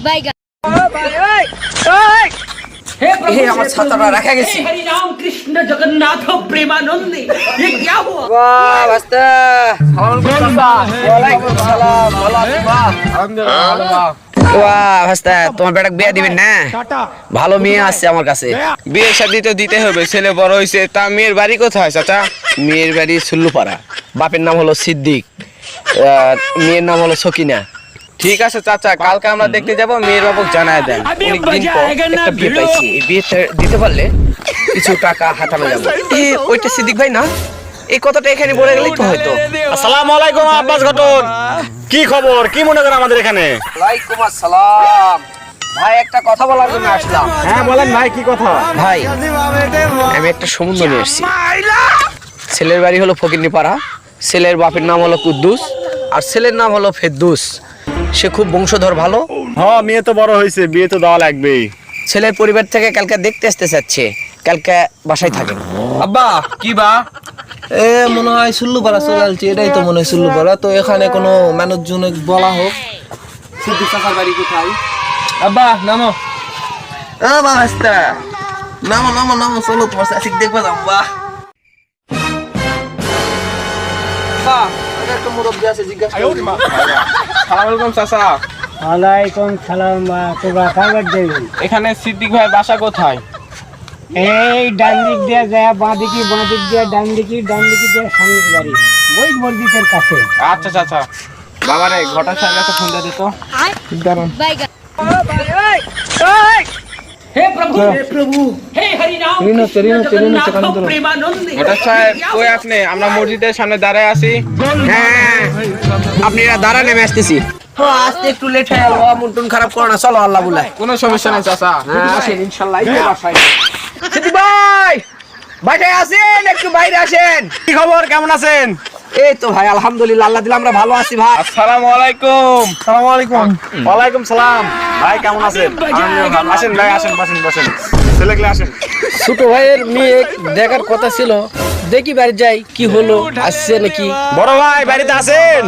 বাইগান। हे আমার ছাতাটা রাখা গেছে। हरि राम कृष्ण जगन्नाथ प्रेमानंद ये क्या हुआ? বাহ বাস্তা সালাম আলাইকুম। ওয়ালাইকুম সালাম। ভালো আছি বাহ? আলহামদুলিল্লাহ। বাহ বাস্তা তোমার বেটাকে বিয়ে দিবেন না? ভালো মেয়ে আছে আমার কাছে। বিয়ে শাদী তো দিতে হবে, ছেলে বড় হয়েছে। তা মেয়ের বাড়ি কোথায় চাচা? মেয়ের বাড়ি সুল্লুপাড়া, বাপের নাম হলো সিদ্দিক, মেয়ের নাম হলো সকিনা। ঠিক আছে চাচা, কালকে আমরা দেখতে যাব, মেয়ের বাবুক জানায় দেন। অনেকদিন পর একটা বিয়ে পাইছি, এই বিয়েটা দিতে পারলে কিছু টাকা হাতানো যাবে। ওইটা সিদ্দিক ভাই না? এই কথাটা এখানে বলে গেলেই তো হয়তো। আসসালামু আলাইকুম আব্বাস ঘটন, কি খবর? কি মনে করেন আমাদের এখানে? ওয়ালাইকুম আসসালাম। ভাই একটা কথা বলার জন্য আসলাম। হ্যাঁ বলেন ভাই, কি কথা? ভাই আমি একটা সম্বন্ধ নিয়ে এসেছি। ছেলের বাড়ি হলো ফকিরনিপাড়া, ছেলের বাপের নাম হলো কুদ্দুস, আর ছেলের নাম হলো ফেদ্দুস। সে খুব বংশধর ভালো। হ্যাঁ, মেয়ে তো বড় হয়েছে, বিয়ে তো দেওয়া লাগবেই। ছেলের পরিবার থেকে কালকে দেখতে আসতে চাচ্ছে, কালকে বাসায় থাকেন। আব্বা কি বা? এ মনে হয় সুল্লুপাড়া চলে আসছে, এটাই তো মনে হয় সুল্লুপাড়া। তো এখানে কোনো মানুষজন বলা হোক সিদ্দিক কাকার বাড়ি কোথায়। আব্বা নামো। বাস্তা নামো নামো নামো, চলো তোমার চাষিক দেখবা যাবা। একটা মুরব্বী আছে, জিজ্ঞাসা করি। সালাম আলাইকুম চাচা। ওয়ালাইকুম সালাম। তোমরা খাবার দেবেন? এখানে সিদ্দিক ভাই বাসা কোথায়? এই ডান দিক দিয়ে যায়, বাঁ দিকে দিয়ে ডান দিকে দিয়ে সঙ্গীত বাড়ি, ওই মসজিদের কাছে। আচ্ছা চাচা। বাবারে ঘটা সাহেব একটা ফোন দিয়ে দিত। বাইগান। हे प्रभु हे हरि राम कृष्ण जगन्नाथ प्रेमानंद ঘটা সাহেব কই আপনি? আমরা মসজিদের সামনে দাঁড়ায় আছি। হ্যাঁ আপনি দাঁড়ান, আমি আসতেছি। আসতে একটু লেট হয়ে গেল, মন খারাপ করো না, চলো আল্লাহ বলে। কোনো সমস্যা নাই চাচা। আসেন ইনশাল্লাহ, এই তো বাসায়। সিদ্দিক ভাই বাসায় আসেন, একটু বাইরে আসেন। কি খবর, কেমন আছেন? এই তো ভাই আলহামদুলিল্লাহ, আল্লাহ দিলে আমরা ভালো আছি ভাই। আসসালামু আলাইকুম। সালাম আলাইকুম। ওয়ালাইকুম সালাম। ভাই কেমন আছেন? আসেন ভাই, আসেন, বসেন বসেন, ছেলেগুলো আসেন। ছোট ভাইয়ের মেয়ে দেখার কথা ছিল, দেখি বাড়ি যাই কি হলো, আসছে নাকি। বড় ভাই বাড়িতে আছেন?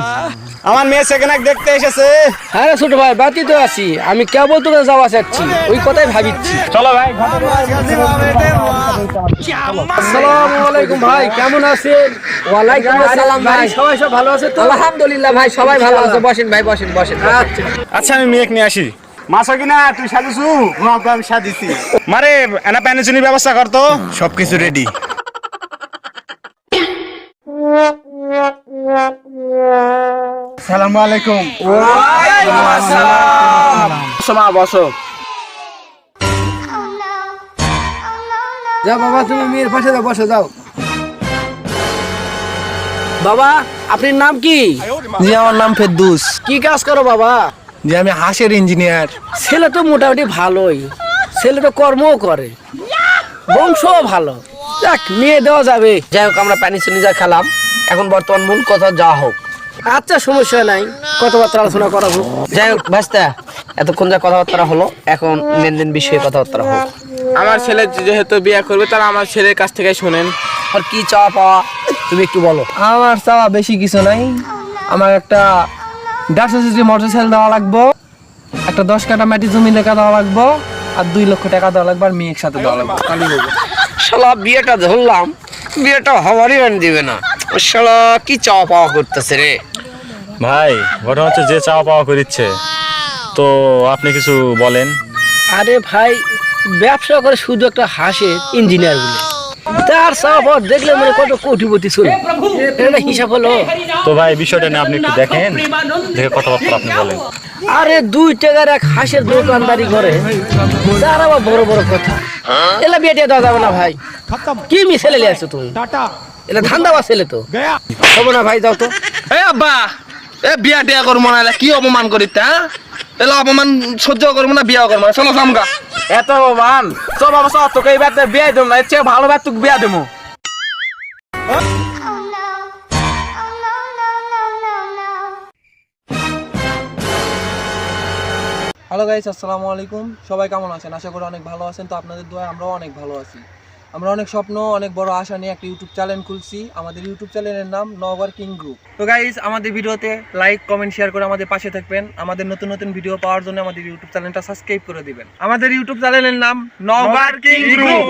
আমার মেয়ে সেকেন্ড দেখতে এসেছে। হ্যাঁ রে ছোট ভাই, বাড়ি তো আছি, আমি কেবল তোকে যাওয়া চাচ্ছি, ওই কথাই ভাবিচ্ছি। চলো ভাই। আসসালামু আলাইকুম ভাই, কেমন আছেন? ওয়ালাইকুম আসসালাম ভাই। সবাই সব ভালো আছে তো? আলহামদুলিল্লাহ ভাই, সবাই ভালো আছে। বসেন ভাই, বসেন বসেন। আচ্ছা আমি মেয়েকে নিয়ে আসি। মাসো কিনা তুই সাজিছু? আমি সাজিছি। মারে এনা প্যানেচুনির ব্যবস্থা করতো, সবকিছু রেডি। সালামু আলাইকুম। ওয়ালাইকুম আসসালাম। সমা বসো। যাও বাবা, তুমি মেয়ের পাশে যাও, বসে যাও। বাবা আপনার নাম কি? জি আমার নাম ফেদ্দুস। কি কাজ করো বাবা? জি আমি হাঁসের ইঞ্জিনিয়ার। ছেলে তো মোটামুটি ভালোই, ছেলে তো কর্মও করে, বংশও ভালো, যাক নিয়ে দেওয়া যাবে। যাই হোক, আমরা পানি শুনি যা খেলাম, এখন বর্তমান মূল কথা যা হোক। আচ্ছা সমস্যা নাই, কথাবার্তা আলোচনা করা হোক। যাই হোক ভাস্তা, এতক্ষণ যা কথাবার্তা হলো, এখন লেনদেন বিষয়ে কথাবার্তা হোক। আমার ছেলে যেহেতু বিয়ে করবে, তারা আমার ছেলের কাছ থেকে শুনেন। আর কি চাওয়া পাওয়া তুমি একটু বলো। আমার চাওয়া বেশি কিছু নাই, আমার একটা 150 সিসি মোটরসাইকেল দেওয়া লাগবো, একটা 10 কাঠা মাটি জমি লেখা দেওয়া লাগবো, আর 2 লক্ষ টাকা দেওয়া লাগবে, আর মেয়ে একসাথে দেওয়া লাগবে, কালি হবে। শালা বিয়েটা ধরলাম, বিয়েটা হওয়ারই আন দিবে না। শালা কি চাওয়া পাওয়া করতেছে রে ভাই ঘটনা হচ্ছে যে চাওয়া পাওয়া করিচ্ছে, তো আপনি কিছু বলেন। আরে ভাই ব্যবসা করে শুধু একটা হাঁসের ইঞ্জিনিয়ার বলে, তার সাপোর্ট দেখলে মানে কত কোটিপতি ছিল, এটা হিসাব হলো। তো ভাই বিষয়টা নিয়ে আপনি একটু দেখেন, দেখে কথাবার্তা আপনি বলেন। আরে 2 টাকার এক হাঁসের দোকানদারি করে, তার আবার বড় বড় কথা, এলা বিয়ে দেওয়া যাবে না ভাই। কি মিছেলে নিয়ে আসছো তুমি? এটা ধান্দাবাজ ছেলে তো হবো না ভাই, দাও তো। এ আব্বা, এ বিয়া টিয়া করবো না, কি অপমান করিতে? এলা অপমান সহ্য করবো না, বিয়া করবো না, চলো সামগা। এত অপমান সব অবস্থা, তোকে এই ব্যাট বিয়ে দেবো না, এর চেয়ে ভালো ব্যাট তোকে বিয়া দেবো। হ্যালো গাইস, আসসালামু আলাইকুম। সবাই কেমন আছেন? আশা করি অনেক ভালো আছেন। তো আপনাদের দোয়ায় আমরাও অনেক ভালো আছি। আমরা অনেক স্বপ্ন অনেক বড় আশা নিয়ে একটা ইউটিউব চ্যানেল খুলছি। আমাদের ইউটিউব চ্যানেলের নাম নওগাঁর কিং গ্রুপ। তো গাইস, আমাদের ভিডিওতে লাইক কমেন্ট শেয়ার করে আমাদের পাশে থাকবেন। আমাদের নতুন নতুন ভিডিও পাওয়ার জন্য আমাদের ইউটিউব চ্যানেলটা সাবস্ক্রাইব করে দিবেন। আমাদের ইউটিউব চ্যানেলের নাম নওগাঁর কিং গ্রুপ।